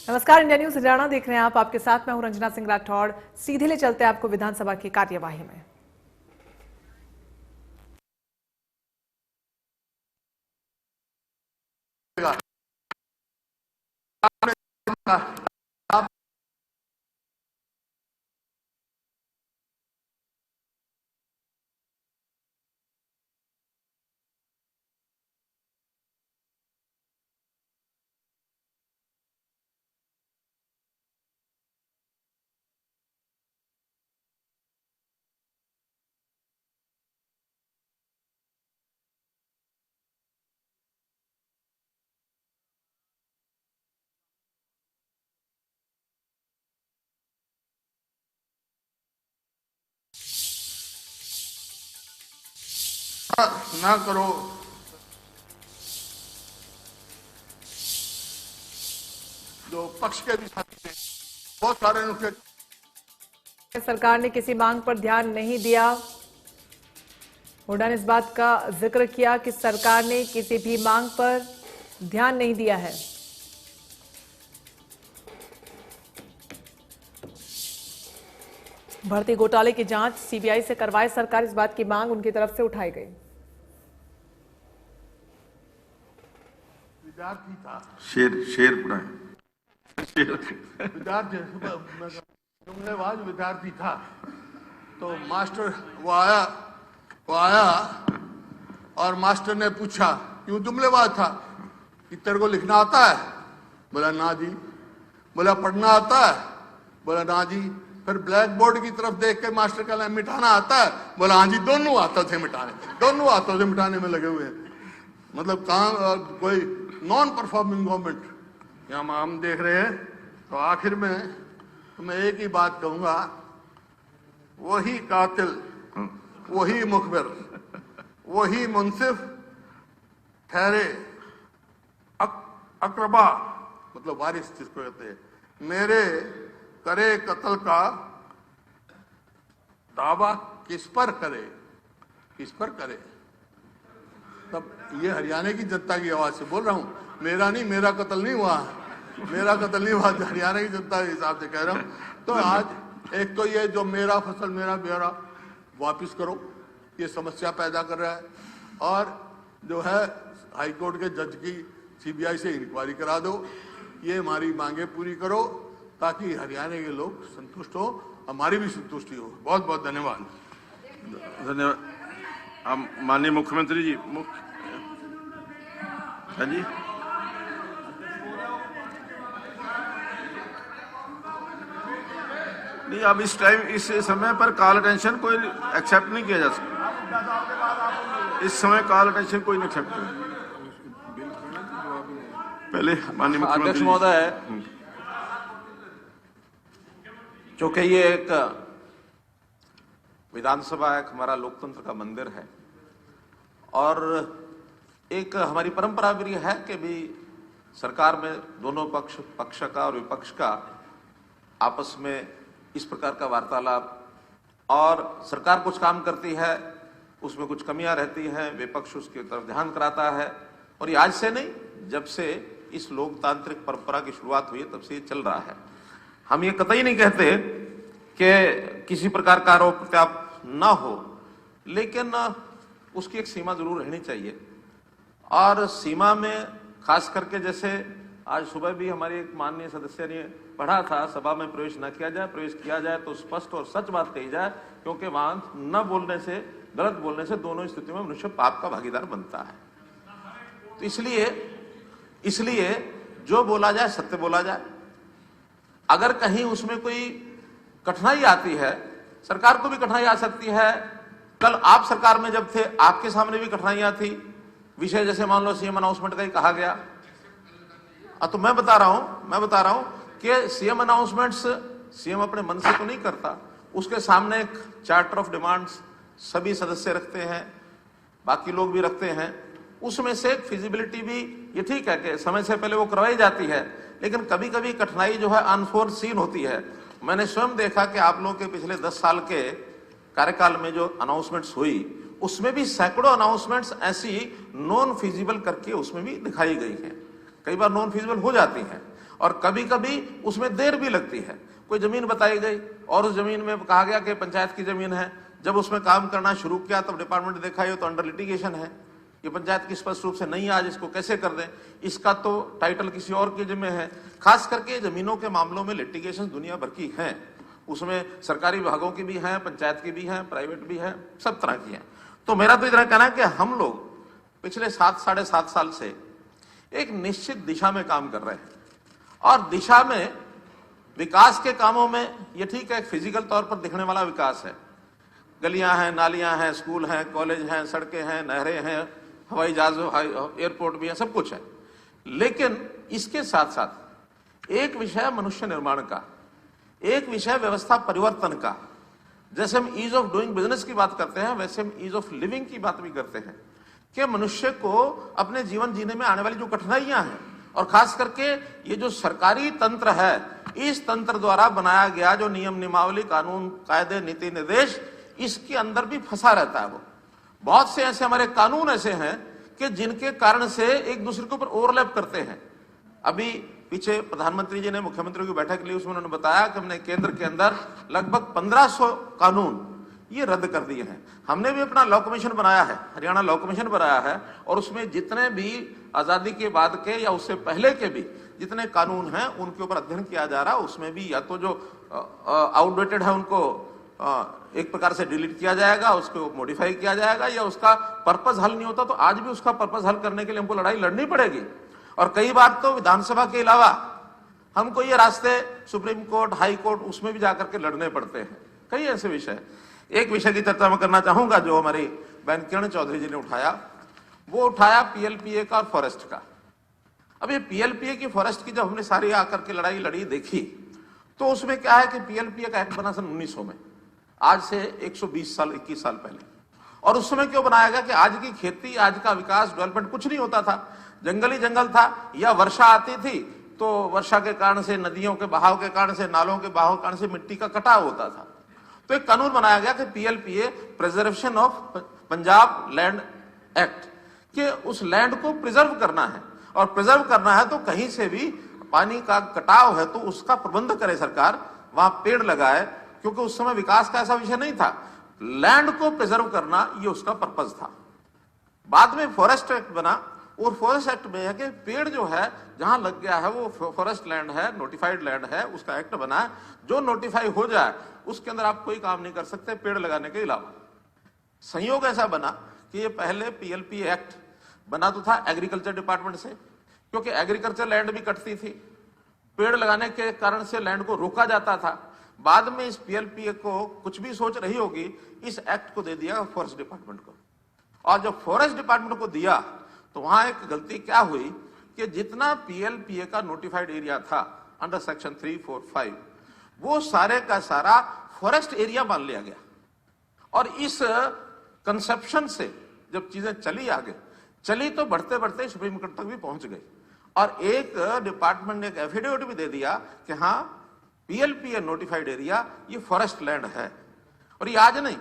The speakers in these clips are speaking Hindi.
नमस्कार, इंडिया न्यूज हरियाणा देख रहे हैं आप। आपके साथ मैं हूं रंजना सिंह राठौड़। सीधे ले चलते हैं आपको विधानसभा की कार्यवाही में। ना करो। जो पक्ष के भी साथी हैं, बहुत सारे नुक्ते। सरकार ने किसी मांग पर ध्यान नहीं दिया। हुड्डा ने इस बात का जिक्र किया कि सरकार ने किसी भी मांग पर ध्यान नहीं दिया है। भर्ती घोटाले की जांच सीबीआई से करवाए सरकार, इस बात की मांग उनकी तरफ से उठाई गई। विद्यार्थी था, शेर पूरा है। विद्यार्थी जुमलेबाज विद्यार्थी था। तो मास्टर वो आया और मास्टर ने पूछा क्यों जुमलेबाज था, कि तेरे को लिखना आता है? बोला ना जी। बोला पढ़ना आता है? बोला ना जी। फिर ब्लैक बोर्ड की तरफ देख के मास्टर कहला मिटाना आता है? बोला हाँ जी। दोनों हाथों से मिटाने, दोनों हाथों से मिटाने में लगे हुए हैं। मतलब काम कोई नॉन परफॉर्मिंग गवर्नमेंट यहाँ हम देख रहे हैं। तो आखिर में तो मैं एक ही बात कहूंगा, वही कातिल, वही मुखबिर, वही मुंसिफ ठहरे अकरबा, मतलब वारिस जिसको कहते हैं, मेरे करे कत्ल का दावा किस पर करे, किस पर करे। तब ये हरियाणा की जनता की आवाज से बोल रहा हूं, मेरा नहीं, मेरा कत्ल नहीं हुआ, मेरा कत्ल नहीं हुआ, हरियाणा की जनता के हिसाब से कह रहा हूं। तो आज एक तो ये जो मेरा फसल मेरा ब्यौरा वापिस करो, ये समस्या पैदा कर रहा है। और जो है हाईकोर्ट के जज की सीबीआई से इंक्वायरी करा दो, ये हमारी मांगे पूरी करो ताकि हरियाणा के लोग संतुष्ट हो, हमारी भी संतुष्टि हो। बहुत बहुत धन्यवाद। धन्यवाद। माननीय मुख्यमंत्री जी, हाँ जी। नहीं, अब इस टाइम इस समय पर कॉल अटेंशन कोई एक्सेप्ट नहीं किया जा सकता। इस समय कॉल अटेंशन कोई नहीं एक्सेप्ट किया। पहले माननीय मुख्यमंत्री अध्यक्ष महोदय, चूंकि ये एक विधानसभा एक हमारा लोकतंत्र का मंदिर है और एक हमारी परंपरा भी है कि भी सरकार में दोनों पक्ष का और विपक्ष का आपस में इस प्रकार का वार्तालाप, और सरकार कुछ काम करती है उसमें कुछ कमियां रहती हैं, विपक्ष उसकी तरफ ध्यान कराता है। और ये आज से नहीं, जब से इस लोकतांत्रिक परंपरा की शुरुआत हुई है तब से ये चल रहा है। हम ये कतई नहीं कहते कि किसी प्रकार का आरोप प्रत्यारोप ना हो, लेकिन उसकी एक सीमा जरूर रहनी चाहिए। और सीमा में खास करके जैसे आज सुबह भी हमारे एक माननीय सदस्य ने पढ़ा था, सभा में प्रवेश न किया जाए, प्रवेश किया जाए तो स्पष्ट और सच बात कही जाए, क्योंकि वहां न बोलने से, गलत बोलने से दोनों स्थिति में मनुष्य पाप का भागीदार बनता है। तो इसलिए जो बोला जाए सत्य बोला जाए। अगर कहीं उसमें कोई कठिनाई आती है, सरकार को भी कठिनाई आ सकती है। कल आप सरकार में जब थे, आपके सामने भी कठिनाइयां थी। विषय जैसे मान लो सीएम अनाउंसमेंट का ही कहा गया, तो मैं बता रहा हूं कि सीएम अनाउंसमेंट्स सीएम अपने मन से तो नहीं करता, उसके सामने एक चार्टर ऑफ डिमांड्स सभी सदस्य रखते हैं, बाकी लोग भी रखते हैं। उसमें से फिजिबिलिटी भी ये ठीक है कि समय से पहले वो करवाई जाती है, लेकिन कभी कभी कठिनाई जो है अनफोर्सीन होती है। मैंने स्वयं देखा कि आप लोगों के पिछले 10 साल के कार्यकाल में जो अनाउंसमेंट्स हुई, उसमें भी सैकड़ों अनाउंसमेंट्स ऐसी नॉन फिजिबल करके उसमें भी दिखाई गई हैं। कई बार नॉन फिजिबल हो जाती हैं, और कभी कभी उसमें देर भी लगती है। कोई जमीन बताई गई और उस जमीन में कहा गया कि पंचायत की जमीन है, जब उसमें काम करना शुरू किया तब डिपार्टमेंट ने देखा ये तो अंडर लिटिगेशन है, ये पंचायत की स्पष्ट रूप से नहीं है, आज इसको कैसे कर दें, इसका तो टाइटल किसी और के जिम्मे है। खास करके जमीनों के मामलों में लिटिगेशन दुनिया भर की हैं, उसमें सरकारी विभागों की भी हैं, पंचायत की भी हैं, प्राइवेट भी हैं, सब तरह की हैं। तो मेरा तो इतना कहना है कि हम लोग पिछले 7-7.5 साल से एक निश्चित दिशा में काम कर रहे हैं, और दिशा में विकास के कामों में ये ठीक है, एक फिजिकल तौर पर दिखने वाला विकास है, गलियां हैं, नालियां हैं, स्कूल हैं, कॉलेज हैं, सड़कें हैं, नहरें हैं, हवाई जहाज, एयरपोर्ट भी है, सब कुछ है। लेकिन इसके साथ साथ एक विषय मनुष्य निर्माण का, एक विषय व्यवस्था परिवर्तन का। जैसे हम ईज ऑफ डूइंग बिजनेस की बात करते हैं, वैसे हम ईज ऑफ लिविंग की बात भी करते हैं कि मनुष्य को अपने जीवन जीने में आने वाली जो कठिनाइयां हैं, और खास करके ये जो सरकारी तंत्र है, इस तंत्र द्वारा बनाया गया जो नियम नियमावली, कानून, कायदे, नीति निर्देश, इसके अंदर भी फंसा रहता है। वो बहुत से ऐसे हमारे कानून ऐसे हैं कि जिनके कारण से एक दूसरे के ऊपर ओवरलैप करते हैं। अभी पीछे प्रधानमंत्री जी ने मुख्यमंत्रियों की बैठक ली, उसमें उन्होंने बताया कि हमने केंद्र के अंदर लगभग 1500 कानून ये रद्द कर दिए हैं। हमने भी अपना लॉ कमीशन बनाया है, हरियाणा लॉ कमीशन बनाया है, और उसमें जितने भी आजादी के बाद के या उससे पहले के भी जितने कानून हैं उनके ऊपर अध्ययन किया जा रहा है। उसमें भी या तो जो आउटडेटेड है उनको एक प्रकार से डिलीट किया जाएगा, उसको मॉडिफाई किया जाएगा, या उसका पर्पस हल नहीं होता तो आज भी उसका पर्पस हल करने के लिए हमको लड़ाई लड़नी पड़ेगी। और कई बार तो विधानसभा के अलावा हमको ये रास्ते सुप्रीम कोर्ट, हाई कोर्ट, उसमें भी जाकर के लड़ने पड़ते हैं। कई ऐसे विषय, एक विषय की चर्चा मैं करना चाहूंगा जो हमारी बहन किरण चौधरी जी ने उठाया, वो उठाया पीएलपीए का और फॉरेस्ट का। अब ये पीएलपीए की, फॉरेस्ट की जब हमने सारी आकर के लड़ाई लड़ी देखी, तो उसमें क्या है कि पीएलपीए का एक्ट बना सन 1900 में, आज से 120 साल 21 साल पहले। और उस समय क्यों बनाया गया कि आज की खेती, आज का विकास, डेवलपमेंट कुछ नहीं होता था, जंगल ही जंगल था, या वर्षा आती थी तो वर्षा के कारण से, नदियों के बहाव के कारण से, नालों के बहाव के कारण से मिट्टी का कटाव होता था। तो एक कानून बनाया गया कि PLPA, preservation of Punjab land act, कि उस लैंड को प्रिजर्व करना है, और प्रिजर्व करना है तो कहीं से भी पानी का कटाव है तो उसका प्रबंध करे सरकार, वहां पेड़ लगाए, क्योंकि उस समय विकास का ऐसा विषय नहीं था, लैंड को प्रिजर्व करना ये उसका पर्पस था। बाद में फॉरेस्ट एक्ट बना, और फॉरेस्ट एक्ट में है कि पेड़ जो है जहां लग गया है वो फॉरेस्ट लैंड है, नोटिफाइड लैंड है, उसका एक्ट बना है, जो नोटिफाई हो जाए उसके अंदर आप कोई काम नहीं कर सकते पेड़ लगाने के अलावा। संयोग ऐसा बना कि ये पहले पीएलपी एक्ट बना तो था एग्रीकल्चर डिपार्टमेंट से, क्योंकि एग्रीकल्चर लैंड भी कटती थी, पेड़ लगाने के कारण से लैंड को रोका जाता था। बाद में इस पीएलपीए को कुछ भी सोच रही होगी, इस एक्ट को दे दिया फॉरेस्ट डिपार्टमेंट को। और जब फॉरेस्ट डिपार्टमेंट को दिया तो वहां एक गलती क्या हुई कि जितना पीएलपीए का नोटिफाइड एरिया था अंडर सेक्शन 3, 4, 5, वो सारे का सारा फॉरेस्ट एरिया मान लिया गया। और इस कंसेप्शन से जब चीजें चली आगे, चली तो बढ़ते बढ़ते सुप्रीम कोर्ट तक भी पहुंच गई, और एक डिपार्टमेंट ने एक एफिडेविट भी दे दिया कि हाँ, पीएलपीए नोटिफाइड एरिया ये फॉरेस्ट लैंड है। और ये आज नहीं,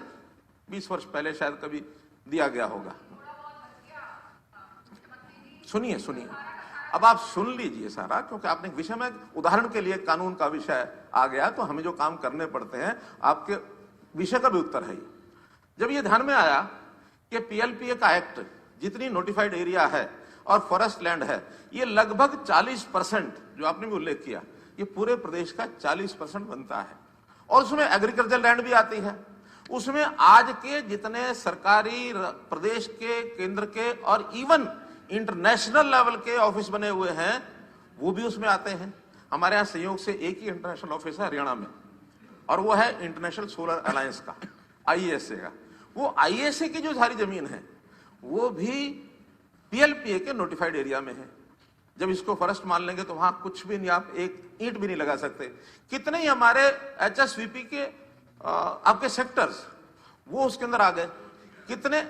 20 वर्ष पहले शायद कभी दिया गया होगा। सुनिए सुनिए, अब आप सुन लीजिए सारा, क्योंकि आपने विषय में, उदाहरण के लिए कानून का विषय आ गया तो हमें जो काम करने पड़ते हैं, आपके विषय का भी उत्तर है। जब ये ध्यान में आया कि पीएलपीए का एक्ट जितनी नोटिफाइड एरिया है और फॉरेस्ट लैंड है, ये लगभग 40%, जो आपने भी उल्लेख किया, ये पूरे प्रदेश का 40% बनता है, और उसमें एग्रीकल्चर लैंड भी आती है। उसमें आज के जितने सरकारी, प्रदेश के, केंद्र के और इवन इंटरनेशनल लेवल के ऑफिस बने हुए हैं, वो भी उसमें आते हैं। हमारे यहाँ संयोग से एक ही इंटरनेशनल ऑफिस है हरियाणा में, और वो है इंटरनेशनल सोलर अलायंस का, आईएसए का। वो आईएसए की जो सारी जमीन है वो भी पीएलपीए के नोटिफाइड एरिया में है। जब इसको फॉरेस्ट मान लेंगे तो वहां कुछ भी नहीं, आप एक ईंट भी नहीं लगा सकते। कितने ही हमारे एचएसवीपी के आपके सेक्टर्स वो उसके अंदर आ गए, कितने।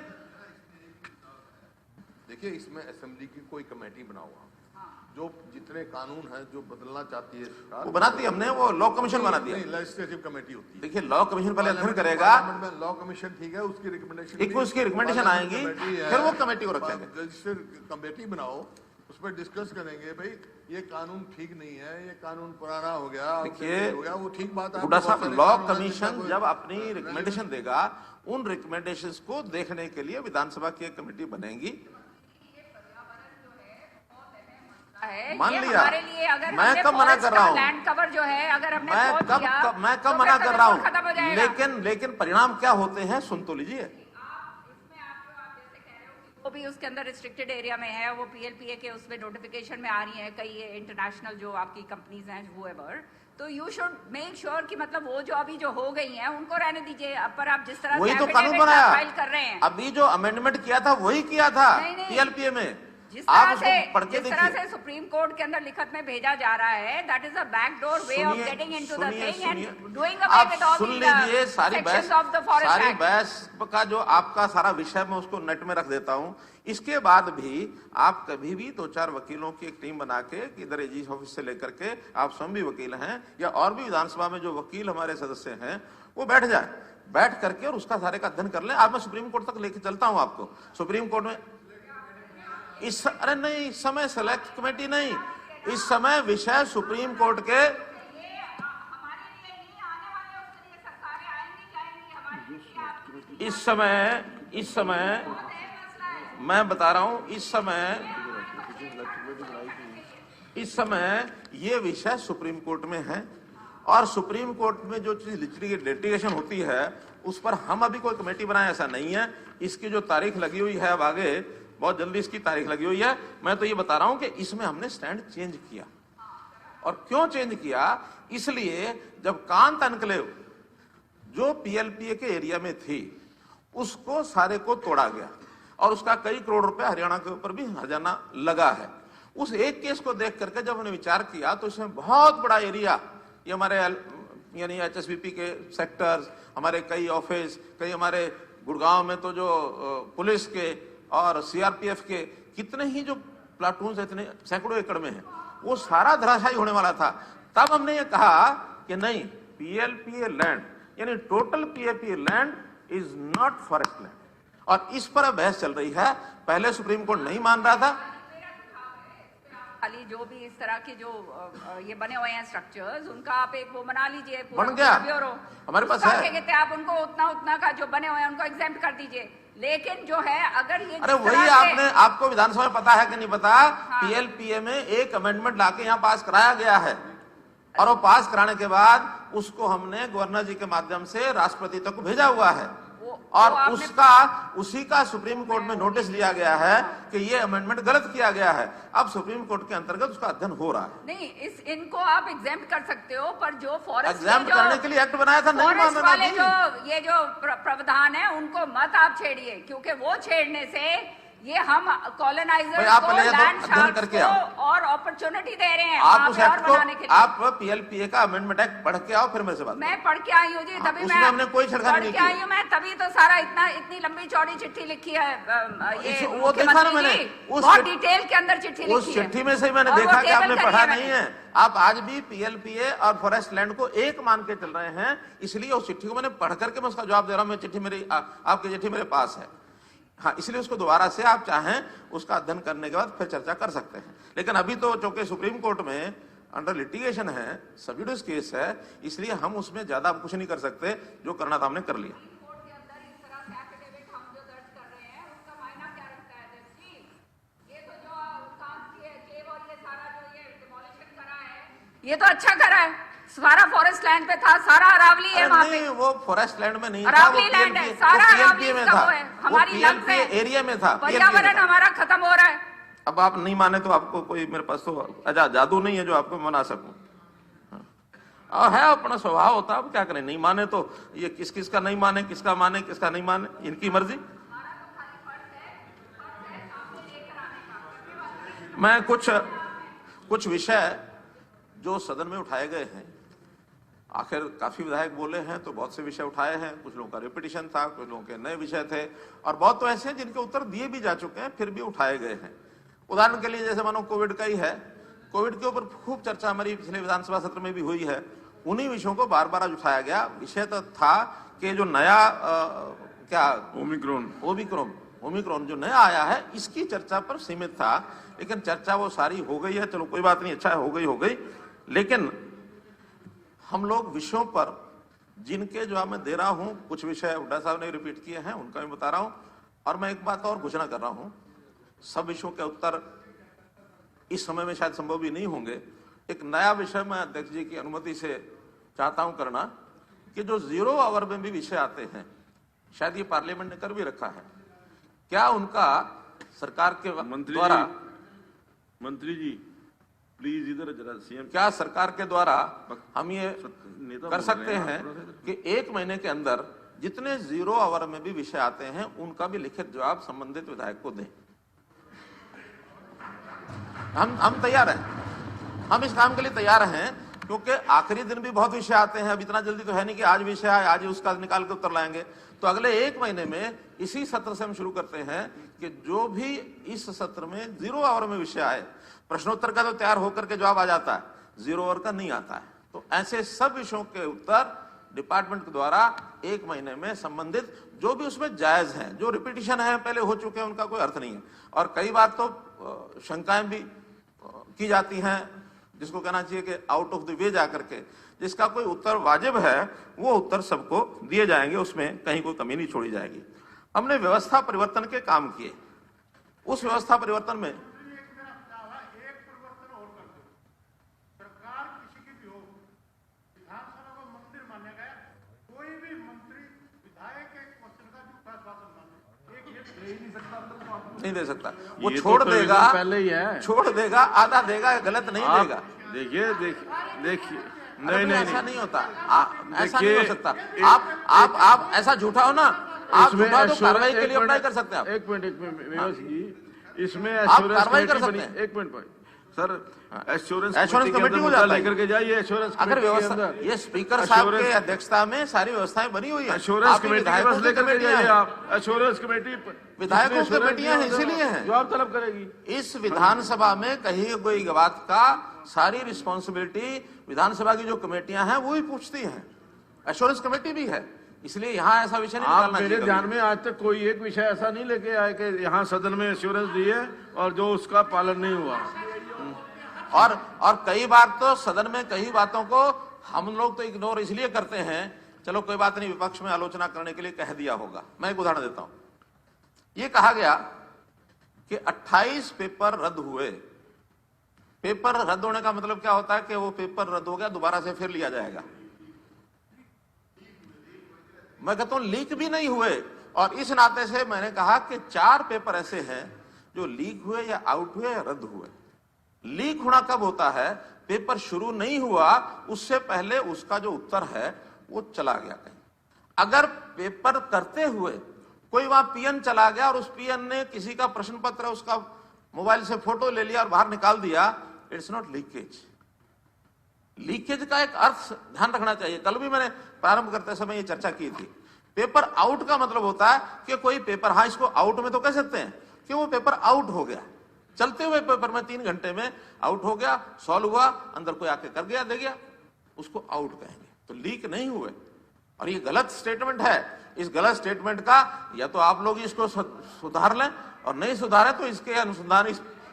देखिए, इसमें असेंबली की कोई कमेटी बना हुआ, जो जितने कानून हैं जो बदलना चाहती है सरकार, वो बनाती है, हमने वो लॉ कमीशन बना दिया। लेजिस्लेटिव कमेटी होती है। देखिए, लॉ कमीशन पहले अध्ययन करेगा, लॉ कमीशन ठीक है, उसकी रिकमेंडेशन, उसकी रिकमेंडेशन आएगी, फिर वो कमेटी को रखेंगे। कमेटी बनाओ, पर डिस्कस करेंगे। भाई ये कानून ठीक नहीं है, ये कानून पुराना हो गया, देखिए हो गया, वो ठीक बात है। हुड्डा साहब, लॉ कमीशन जब अपनी रिकमेंडेशन देगा, उन रिकमेंडेशंस को देखने के लिए विधानसभा की एक कमेटी बनेगी। मान लिया, हमारे लिए अगर मैं कब मना कर रहा हूँ, लैंड कवर जो है अगर हमने मैं कब मना कर रहा हूँ, लेकिन परिणाम क्या होते हैं सुन तो लीजिए। वो भी उसके अंदर रिस्ट्रिक्टेड एरिया में है, वो पीएलपीए के उसमें नोटिफिकेशन में आ रही है कई इंटरनेशनल जो आपकी कंपनीज हैं whoever, तो यू शुड मेक श्योर कि मतलब वो जो अभी जो हो गई हैं उनको रहने दीजिए। अब पर आप जिस तरह वही से तो कानून बनाया, फाइल कर रहे हैं, अभी जो अमेंडमेंट किया था वही किया था पीएलपीए में। जिस आप तरह से सुप्रीम कोर्ट के अंदर लिखत में भेजा जा रहा है, that is a backdoor way of getting into the thing and doing away with all सुन लीजिए सारी फॉरेस्ट बहस का जो आपका सारा विषय मैं उसको नेट में रख देता हूं। इसके बाद भी आप कभी भी 2-4 वकीलों की एक टीम बना के, इधर एजी ऑफिस से लेकर के, आप स्वयं भी वकील हैं या और भी विधानसभा में जो वकील हमारे सदस्य हैं, वो बैठ जाए, बैठ करके और उसका सारे का अध्ययन कर ले। आज मैं सुप्रीम कोर्ट तक लेके चलता हूं आपको। सुप्रीम कोर्ट में अरे नहीं, इस समय सेलेक्ट कमेटी नहीं, इस समय विषय सुप्रीम कोर्ट के इस समय मैं बता रहा हूं, इस समय ये विषय सुप्रीम कोर्ट में है और सुप्रीम कोर्ट में जो चीज लिटिगेशन होती है उस पर हम अभी कोई कमेटी बनाए ऐसा नहीं है। इसकी जो तारीख लगी हुई है, अब आगे बहुत जल्दी इसकी तारीख लगी हुई है। मैं तो ये बता रहा हूं कि इसमें हमने स्टैंड चेंज किया। और क्यों चेंज किया? इसलिए जब कांत एन्क्लेव जो पीएलपीए के एरिया में थी उसको सारे को तोड़ा गया और उसका कई करोड़ रुपए हरियाणा के ऊपर भी हर्जाना लगा है। उस एक केस को देख करके जब हमने विचार किया तो इसमें बहुत बड़ा एरिया, ये हमारे यानी एचएसबीपी के सेक्टर्स, हमारे कई ऑफिस, कई हमारे गुड़गांव में तो जो पुलिस के और सीआरपीएफ के कितने ही जो प्लाटून इतने सैकड़ों एकड़ में है, वो सारा धराशायी होने वाला था। तब हमने ये कहा कि नहीं, पीएलपीए लैंड यानी total PLPA land is not forest land, और इस पर बहस चल रही है। पहले सुप्रीम कोर्ट नहीं मान रहा था। खाली जो भी इस तरह के जो ये बने हुए हैं स्ट्रक्चर्स, उनका आप एक वो बना लीजिए, बन गया हमारे पास है। क्या कहते हैं, आप उनको उतना का जो बने हुए हैं उनको एग्जेम्प्ट कर दीजिए। लेकिन जो है अगर ये अरे वही आपको विधानसभा में पता है कि नहीं पता, पीएलपीए में एक अमेंडमेंट लाके यहाँ पास कराया गया है और वो पास कराने के बाद उसको हमने गवर्नर जी के माध्यम से राष्ट्रपति तक भेजा हुआ है और उसी का सुप्रीम कोर्ट में नोटिस लिया गया है कि ये अमेंडमेंट गलत किया गया है। अब सुप्रीम कोर्ट के अंतर्गत उसका अध्ययन हो रहा है। नहीं, इनको आप एग्जेम्प्ट कर सकते हो, पर जो फॉरेस्ट एग्जेम्प्ट करने के लिए एक्ट बनाया था, नहीं मान वाले ये जो प्रावधान है उनको मत आप छेड़िए, क्योंकि वो छेड़ने से ये हम कॉलोनाइजर्स को, लैंड शार्क्स को और अपॉर्चुनिटी दे रहे हैं आप उस एक्ट को, आप पीएलपीए का अमेंडमेंट एक्ट पढ़ के आओ, फिर मेरे से बात। मैं पढ़ के आई हूँ जी, तभी मैं हमने कोई छेड़खानी नहीं की। मैं तभी तो सारा इतनी लंबी चौड़ी चिट्ठी लिखी है, ये वो देखा ना मैंने, बहुत डिटेल के अंदर चिट्ठी लिखी है। उस चिट्ठी में से मैंने देखा कि आपने पढ़ा नहीं है। आप आज भी पीएलपीए और फॉरेस्ट लैंड को एक मान के चल रहे हैं, इसलिए उस चिट्ठी को मैंने पढ़ करके मैं उसका जवाब दे रहा हूँ। चिट्ठी मेरी, आपकी चिट्ठी मेरे पास है, हाँ, इसलिए उसको दोबारा से आप चाहें उसका अध्ययन करने के बाद फिर चर्चा कर सकते हैं। लेकिन अभी तो चूंकि सुप्रीम कोर्ट में अंडर लिटिगेशन है, सबजुडिस केस है, इसलिए हम उसमें ज्यादा कुछ नहीं कर सकते। जो करना था हमने कर लिया। ये तो अच्छा करा है, सारा फॉरेस्ट लैंड पे था, सारा अरावली है वहाँ पे। वो फॉरेस्ट लैंड में नहीं था, अरावली लैंड है, सारा अरावली में था, हमारी एरिया में था। पर्यावरण हमारा खत्म हो रहा है। अब आप नहीं माने तो आपको कोई, मेरे पास तो जादू नहीं है जो आपको मना सकूं, और है अपना स्वभाव होता है। अब क्या करें, नहीं माने तो ये किस का नहीं माने, किसका माने किसका नहीं माने, इनकी मर्जी। मैं कुछ विषय जो सदन में उठाए गए हैं, आखिर काफी विधायक बोले हैं तो बहुत से विषय उठाए हैं। कुछ लोगों का रिपीटिशन था, कुछ लोगों के नए विषय थे, और बहुत तो ऐसे हैं जिनके उत्तर दिए भी जा चुके हैं, फिर भी उठाए गए हैं। उदाहरण के लिए जैसे मानो कोविड का ही है, कोविड के ऊपर खूब चर्चा हमारी पिछले विधानसभा सत्र में भी हुई है। उन्हीं विषयों को बार बार उठाया गया। विषय तो था कि जो नया क्या ओमिक्रॉन ओमिक्रॉन जो नया आया है इसकी चर्चा पर सीमित था, लेकिन चर्चा वो सारी हो गई है। चलो कोई बात नहीं, अच्छा है, हो गई। लेकिन हम लोग विषयों पर जिनके जवाब मैं दे रहा हूं, कुछ विषय हुड्डा साहब ने रिपीट किए हैं, उनका मैं बता रहा हूं। और मैं एक बात और घोषणा कर रहा हूं, सब विषयों के उत्तर इस समय में शायद संभव भी नहीं होंगे। एक नया विषय मैं अध्यक्ष जी की अनुमति से चाहता हूं करना, कि जो 0 आवर में भी विषय आते हैं, शायद ये पार्लियामेंट ने कर भी रखा है, क्या उनका सरकार के द्वारा, मंत्री जी प्लीज इधर जरा सीएम, क्या सरकार के द्वारा हम ये कर सकते हैं कि 1 महीने के अंदर जितने 0 आवर में भी विषय आते हैं उनका भी लिखित जवाब संबंधित विधायक को दें? हम तैयार हैं, हम इस काम के लिए तैयार हैं, क्योंकि आखिरी दिन भी बहुत विषय आते हैं। अब इतना जल्दी तो है नहीं कि आज विषय आए आज ही उसका निकाल के उत्तर लाएंगे। तो अगले 1 महीने में इसी सत्र से हम शुरू करते हैं कि जो भी इस सत्र में 0 आवर में विषय आए, प्रश्नोत्तर का तो तैयार होकर के जवाब आ जाता है, 0 आवर का नहीं आता है। तो ऐसे सब विषयों के उत्तर डिपार्टमेंट के द्वारा 1 महीने में संबंधित जो भी उसमें जायज है, जो रिपीटिशन है पहले हो चुके हैं, उनका कोई अर्थ नहीं है। और कई बार तो शंकाएं भी की जाती हैं, जिसको कहना चाहिए कि आउट ऑफ द वे जाकर के, जिसका कोई उत्तर वाजिब है वो उत्तर सबको दिए जाएंगे, उसमें कहीं कोई कमी नहीं छोड़ी जाएगी। हमने व्यवस्था परिवर्तन के काम किए, उस व्यवस्था परिवर्तन में नहीं दे सकता, वो छोड़ देगा, पहले ही है, छोड़ देगा, आधा देगा, गलत नहीं देगा। देखिए नहीं ऐसा नहीं होता, ऐसा नहीं हो सकता। आप ऐसा झूठा हो ना, आप झूठा तो कार्रवाई के लिए अप्लाई कर सकते हैं। आप एक मिनट विवेक जी, इसमें कार्रवाई कर सकते हैं। एक मिनट सर, एश्योरेंस कमेटी हो जाता है, लेकर के जाइए एश्योरेंस अगर व्यवस्था, ये स्पीकर साहब के अध्यक्षता में सारी व्यवस्थाएं बनी हुई है। एश्योरेंस कमेटी लेकर के जाइए आप, एश्योरेंस कमेटी विधायकों की कमेटियां इसीलिए हैं, जवाब तलब करेगी। इस विधानसभा में कहीं कोई बात का सारी रिस्पॉन्सिबिलिटी विधानसभा की जो कमेटियां हैं वो ही पूछती हैं, एश्योरेंस कमेटी भी है। इसलिए यहाँ ऐसा विषय नहीं निकालना चाहिए। मेरे ध्यान में आज तक कोई एक विषय ऐसा नहीं लेके आए कि यहाँ सदन में एश्योरेंस दी है और जो उसका पालन नहीं हुआ। और कई बार तो सदन में कई बातों को हम लोग तो इग्नोर इसलिए करते हैं, चलो कोई बात नहीं, विपक्ष में आलोचना करने के लिए कह दिया होगा। मैं एक उदाहरण देता हूं, ये कहा गया कि 28 पेपर रद्द हुए। पेपर रद्द होने का मतलब क्या होता है कि वो पेपर रद्द हो गया, दोबारा से फिर लिया जाएगा। मैं कहता हूं लीक भी नहीं हुए, और इस नाते से मैंने कहा कि 4 पेपर ऐसे हैं जो लीक हुए या आउट हुए या रद्द हुए। लीक होना कब होता है? पेपर शुरू नहीं हुआ उससे पहले उसका जो उत्तर है वो चला गया कहीं। अगर पेपर करते हुए कोई वहां पीएन चला गया और उस पीएन ने किसी का प्रश्न पत्र उसका मोबाइल से फोटो ले लिया और बाहर निकाल दिया, इट्स नॉट लीकेज। लीकेज का एक अर्थ ध्यान रखना चाहिए। कल भी मैंने प्रारंभ करते समय ये चर्चा की थी। पेपर आउट का मतलब होता है कि कोई पेपर, हाँ इसको आउट में तो कह सकते हैं कि वो पेपर आउट हो गया, चलते हुए पेपर में 3 घंटे में आउट हो गया, सॉल्व हुआ, अंदर कोई आके कर गया, दे गया, उसको आउट कहेंगे। तो लीक नहीं हुए। और ये गलत स्टेटमेंट है। इस गलत स्टेटमेंट का या तो आप लोग इसको सुधार लें, और नहीं सुधारे तो इसके अनुसंधान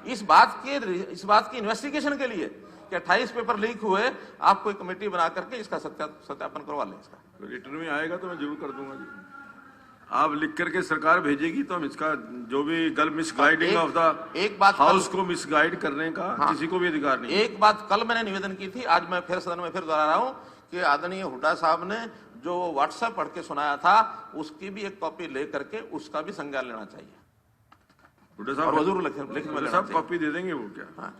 इस बात की इन्वेस्टिगेशन के लिए कि 28 पेपर लीक हुए, आप कोई कमेटी बना करके इसका सत्यापन करवा लें। इसका रिटर्न में आएगा तो मैं जरूर कर दूंगा जी। आप लिख करके सरकार भेजेगी तो हम इसका जो भी गलत मिसगाइडिंग ऑफ द हाउस को मिसगाइड करने का किसी को भी अधिकार नहीं। एक बात कल मैंने निवेदन की थी, आज मैं फिर सदन में फिर दोहरा रहा हूं कि आदरणीय हुड्डा साहब ने जो व्हाट्सएप पढ़ के सुनाया था उसकी भी एक कॉपी ले करके उसका भी संज्ञान लेना चाहिए। हुड्डा साहब जरूर लिखने सब कॉपी दे देंगे वो क्या? हाँ,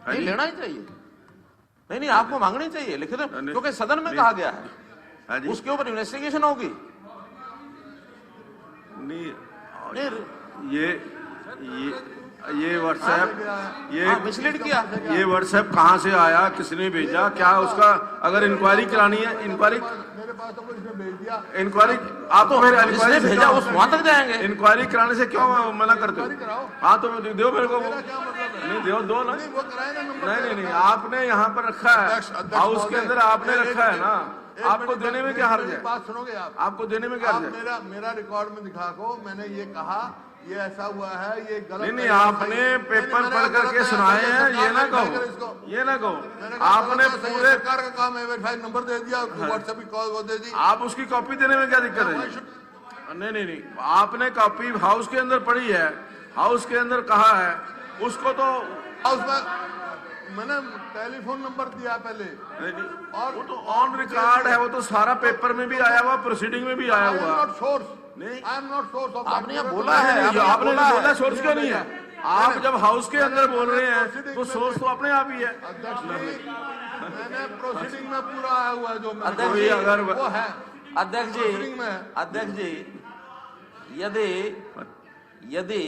नहीं लेना ही चाहिए। नहीं आपको मांगनी चाहिए, लिख दो, क्योंकि सदन में कहा गया है, उसके ऊपर इन्वेस्टिगेशन होगी। नहीं ये व्हाट्सएप ये मिसलीड किया। ये व्हाट्सएप कहाँ से आया, किसने भेजा, क्या उसका अगर इंक्वायरी करानी है, इंक्वायरी मेरे पास तो कुछ भेज दिया। इंक्वायरी आप तो मेरे इंक्वायरी भेजा उस वहां तक जाएंगे। इंक्वायरी कराने से क्यों मना करते हो? हाँ तो दो मेरे को, नहीं दो ना, नहीं आपने यहाँ पर रखा है, हाउस के अंदर आपने रखा है ना, आपको देने में क्या हर्ज है? बात सुनोगे आप? आपको देने में क्या हर्ज है? मेरा रिकॉर्ड में दिखा को मैंने ये कहा ये ऐसा हुआ है, ये गलत नहीं, आपने पेपर पढ़ करके सुनाए हैं, ये ना कहो। आपने पूरे सरकार का काम है, वेरीफाइड नंबर दे दिया, व्हाट्सएप की कॉल वो दे दी। आप उसकी कॉपी देने में क्या दिक्कत है? नहीं, आपने कॉपी हाउस के अंदर पढ़ी है, हाउस के अंदर कहा है, उसको तो हाउस में मैंने टेलीफोन नंबर दिया पहले, और वो तो ऑन रिकॉर्ड है, वो तो सारा पेपर में भी आया हुआ, प्रोसीडिंग में भी आया हुआ। नहीं, I am not source of. आपने बोला है, आपने बोला सोर्स क्यों नहीं है? आप जब हाउस के अंदर बोल रहे हैं तो सोर्स तो अपने आप ही है। मैंने प्रोसीडिंग में पूरा आया हुआ है जो अगर वो है। अध्यक्ष जी, यदि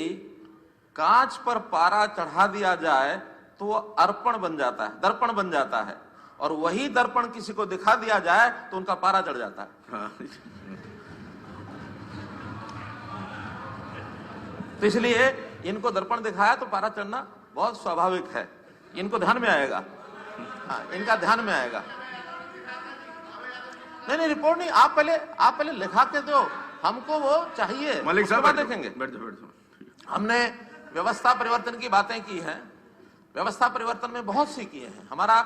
कांच पर पारा चढ़ा दिया जाए तो वो अर्पण बन जाता है, दर्पण बन जाता है, और वही दर्पण किसी को दिखा दिया जाए तो उनका पारा चढ़ जाता है। तो इसलिए इनको दर्पण दिखाया तो पारा चढ़ना बहुत स्वाभाविक है, इनको ध्यान में आएगा। हाँ, इनका ध्यान में आएगा। नहीं, रिपोर्ट नहीं, आप पहले लिखा के दो, हमको वो चाहिए, मलिक साहब देखेंगे। बैठ जाओ। हमने व्यवस्था परिवर्तन की बातें की हैं, व्यवस्था परिवर्तन में बहुत सी किए हैं। हमारा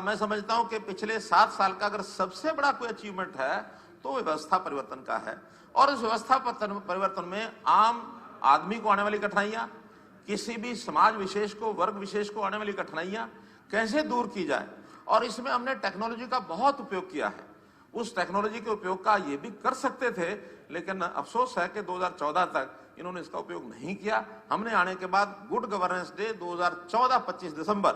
मैं समझता हूं कि पिछले 7 साल का अगर सबसे बड़ा कोई अचीवमेंट है तो व्यवस्था परिवर्तन का है। और इस व्यवस्था परिवर्तन में आम आदमी को आने वाली कठिनाइयां, किसी भी समाज विशेष को, वर्ग विशेष को आने वाली कठिनाइयां कैसे दूर की जाए, और इसमें हमने टेक्नोलॉजी का बहुत उपयोग किया है। उस टेक्नोलॉजी के उपयोग का ये भी कर सकते थे, लेकिन अफसोस है कि 2014 तक इन्होंने इसका उपयोग नहीं किया। हमने आने के बाद गुड गवर्नेंस डे 2014 25 दिसंबर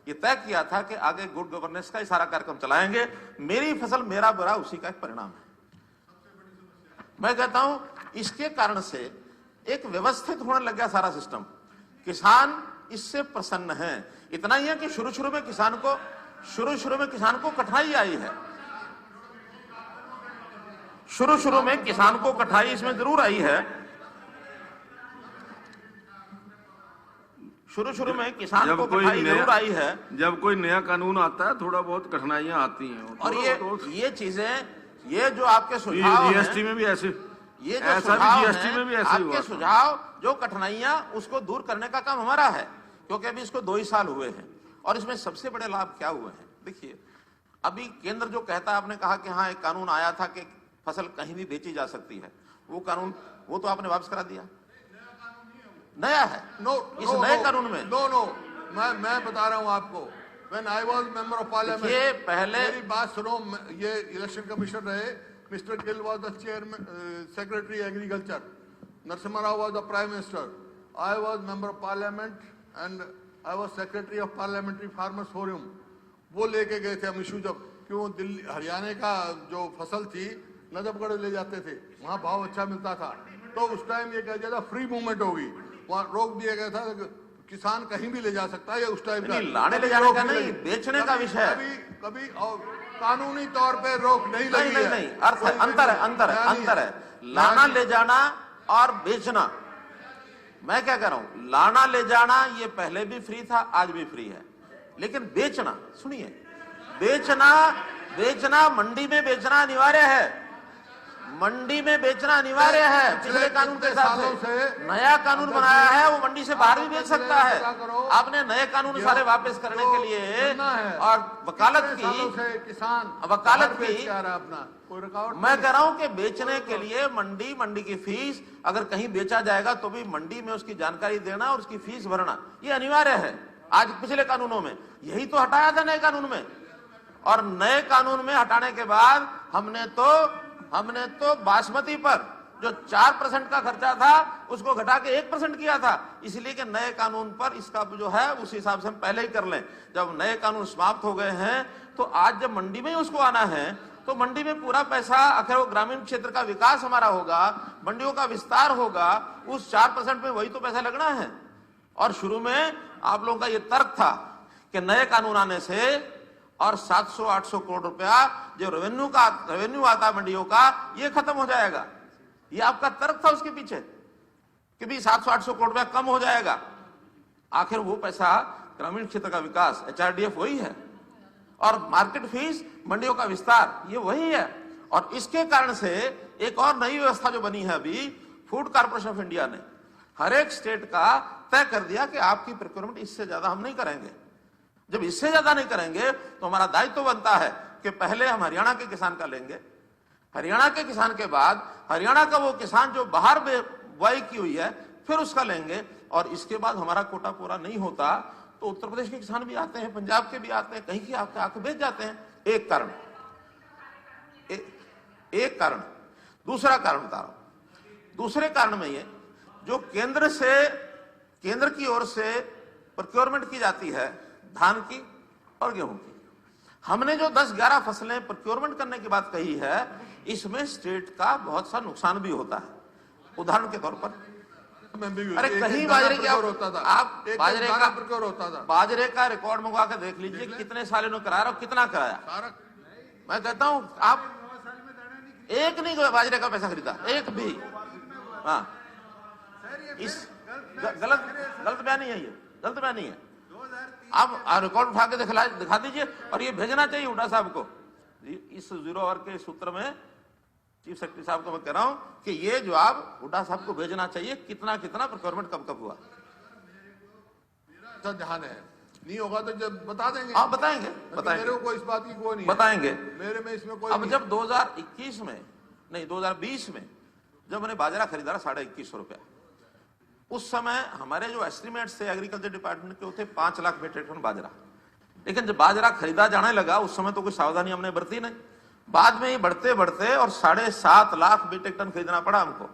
ये तय किया था कि आगे गुड गवर्नेंस का सारा कार्यक्रम चलाएंगे। मेरी फसल मेरा बुरा उसी का एक परिणाम है। मैं कहता हूं इसके कारण से एक व्यवस्थित होने लग गया सारा सिस्टम। किसान इससे प्रसन्न है। इतना ही है कि शुरू में किसान को कठिनाई आई है, शुरू में किसान को कठिनाई इसमें जरूर आई है। शुरू में किसान को कठिनाई जरूर आई है। जब कोई नया कानून आता है थोड़ा बहुत कठिनाइयां आती हैं। और ये चीजें, ये जो आपके सुझाव जीएसटी में भी ऐसे, ये जो ऐसा भी जीएसटी में भी ऐसे हुआ। आपके सुझाव जो कठिनाइयां, उसको दूर करने का काम हमारा है, क्योंकि अभी इसको 2 ही साल हुए हैं। और इसमें सबसे बड़े लाभ क्या हुए हैं? देखिए, अभी केंद्र जो कहता है, आपने कहा कि हाँ एक कानून आया था कि फसल कहीं भी बेची जा सकती है, वो कानून वो तो आपने वापस करा दिया, नया है। इस नए कानून में मैं बता रहा हूं आपको। When I was member of parliament, ये पहले मेरी बात सुनो, ये इलेक्शन कमिश्नर रहे, mister Gill was the chairman, secretary agriculture, Narasimha Rao was the prime minister, I was member of parliament and I was secretary of parliamentary farmers forum। वो लेके गए थे हम इशू, जब क्यों दिल्ली हरियाणा का जो फसल थी नजफगढ़ ले जाते थे, वहां भाव अच्छा मिलता था, तो उस टाइम ये कहा जाता फ्री मूवमेंट होगी, वहां रोक दिया गया था, किसान कहीं भी ले जा सकता है। उस टाइम का लाने ले जाने का नहीं, बेचने का विषय है। कभी और कानूनी तौर पे रोक नहीं लगी है। नहीं, अंतर है लाना ले जाना और बेचना। मैं क्या कह रहा हूं, लाना ले जाना ये पहले भी फ्री था, आज भी फ्री है, लेकिन बेचना, सुनिए, बेचना मंडी में बेचना अनिवार्य है, मंडी में बेचना अनिवार्य है। पिछले कानून के हिसाब से नया कानून बनाया है, वो मंडी से बाहर भी बेच सकता है। आपने नए कानून सारे वापस करने के लिए और वकालत की मैं कह रहा हूं कि बेचने के लिए मंडी की फीस, अगर कहीं बेचा जाएगा तो भी मंडी में उसकी जानकारी देना और उसकी फीस भरना, ये अनिवार्य है। आज पिछले कानूनों में यही तो हटाया था नए कानून में, और नए कानून में हटाने के बाद हमने तो बासमती पर जो 4% का खर्चा था उसको घटा के 1% किया था, इसलिए कि नए कानून पर इसका जो है उस हिसाब से हम पहले ही कर लें। जब नए कानून समाप्त हो गए हैं तो आज जब मंडी में उसको आना है तो मंडी में पूरा पैसा, आखिर वो ग्रामीण क्षेत्र का विकास हमारा होगा, मंडियों का विस्तार होगा, उस 4% में वही तो पैसा लगना है। और शुरू में आप लोगों का ये तर्क था कि नए कानून आने से और 700-800 करोड़ रुपया जो रेवेन्यू आता मंडियों का, ये खत्म हो जाएगा। ये आपका तर्क था उसके पीछे कि भी 700-800 करोड़ रुपया कम हो जाएगा। आखिर वो पैसा ग्रामीण क्षेत्र का विकास, HRDF वही है, और मार्केट फीस, मंडियों का विस्तार, ये वही है। और इसके कारण से एक और नई व्यवस्था जो बनी है अभी, फूड कॉर्पोरेशन ऑफ इंडिया ने हर एक स्टेट का तय कर दिया कि आपकी प्रोक्योरमेंट इससे ज्यादा हम नहीं करेंगे। जब इससे ज्यादा नहीं करेंगे तो हमारा दायित्व बनता है कि पहले हम हरियाणा के किसान का लेंगे, हरियाणा के किसान के बाद हरियाणा का वो किसान जो बाहर बुआई की हुई है फिर उसका लेंगे, और इसके बाद हमारा कोटा पूरा नहीं होता तो उत्तर प्रदेश के किसान भी आते हैं, पंजाब के भी आते हैं, कहीं के आके बेच जाते हैं। एक कारण, एक कारण। दूसरा कारण बता रहा हूं। दूसरे कारण में ये जो केंद्र की ओर से प्रोक्योरमेंट की जाती है धान की और गेहूं की, हमने जो 10-11 फसलें प्रोक्योरमेंट करने की बात कही है, इसमें स्टेट का बहुत सा नुकसान भी होता है। उदाहरण के तौर पर अरे कहीं बाजरे की आप बाजरे का रिकॉर्ड मंगवा के देख लीजिए कितने साल इन्होंने कराया और कितना कराया। मैं कहता हूं आप एक नहीं बाजरे का पैसा खरीदा, एक भी। हाँ, इस गलत बयानी है, ये गलत बयानी है। आप रिकॉर्ड उठा के दिखा दीजिए, और ये भेजना चाहिए हुड्डा साहब को। इस 0 आवर के सूत्र में चीफ सेक्रेटरी साहब को मैं कह रहा हूं कि ये जवाब हुड्डा साहब को भेजना चाहिए, कितना प्रोक्योरमेंट कब हुआ। ध्यान है, नहीं होगा तो जब बता देंगे। हाँ बताएंगे, मेरे को इस बात की कोई नहीं बताएंगे। मेरे में इसमें कोई अब जब 2021 में नहीं 2020 में जब मैंने बाजरा खरीदा 2150 रुपया, उस समय हमारे जो एस्टिमेट्स थे एग्रीकल्चर डिपार्टमेंट के, वो थे 5 लाख मीट्रिक टन बाजरा। लेकिन जब बाजरा खरीदा जाने लगा उस समय तो कोई सावधानी हमने बरती नहीं। बाद में ये बढ़ते बढ़ते और 7.5 लाख मीट्रिक टन खरीदना पड़ा हमको।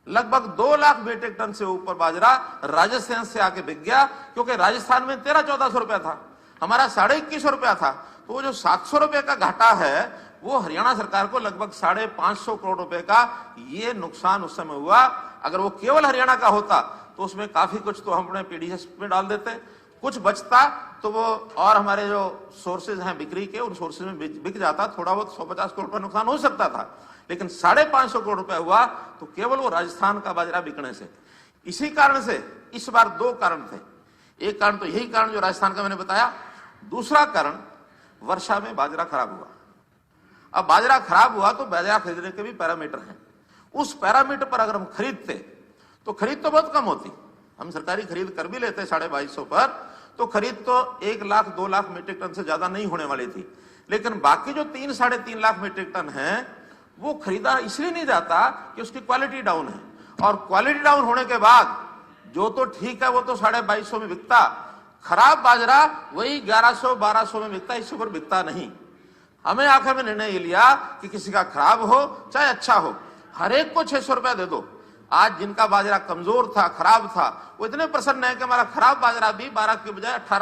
लगभग 2 लाख मीट्रिक टन से ऊपर बाजरा राजस्थान से आके बिक गया, क्योंकि राजस्थान में 1300-1400 रुपया था, हमारा 2150 रुपया था। तो वो जो 700 रुपए का घाटा है वो हरियाणा सरकार को लगभग 550 करोड़ रुपए का ये नुकसान उस समय हुआ। अगर वो केवल हरियाणा का होता तो उसमें काफी कुछ तो हम अपने पीडीएस में डाल देते, कुछ बचता तो वो और हमारे जो सोर्सेज हैं बिक्री के, उन सोर्सेज में बिक जाता, थोड़ा बहुत 150 करोड़ का नुकसान हो सकता था। लेकिन 550 करोड़ रुपया हुआ तो केवल वो राजस्थान का बाजरा बिकने से। इसी कारण से इस बार 2 कारण थे। एक कारण तो यही कारण जो राजस्थान का मैंने बताया, दूसरा कारण वर्षा में बाजरा खराब हुआ। अब बाजरा खराब हुआ तो बाजरा खरीदने के भी पैरामीटर हैं। उस पैरामीटर पर अगर हम खरीदते तो खरीद तो बहुत कम होती, हम सरकारी खरीद कर भी लेते 2250 पर, तो खरीद तो 1 लाख 2 लाख मीट्रिक टन से ज्यादा नहीं होने वाली थी। लेकिन बाकी जो 3-3.5 लाख मीट्रिक टन है वो खरीदा इसलिए नहीं जाता कि उसकी क्वालिटी डाउन है, और क्वालिटी डाउन होने के बाद जो तो ठीक है वो तो 2250 में बिकता, खराब बाजरा वही 1100-1200 में बिकता, इससे ऊपर बिकता नहीं। हमें आखिर में निर्णय ये लिया कि किसी का खराब हो चाहे अच्छा हो, हर एक को 600 रुपया दे दो। आज जिनका बाजरा कमजोर था, खराब था, वो इतने प्रसन्न है कि हमारा खराब बाजरा भी 12 के बजाय 18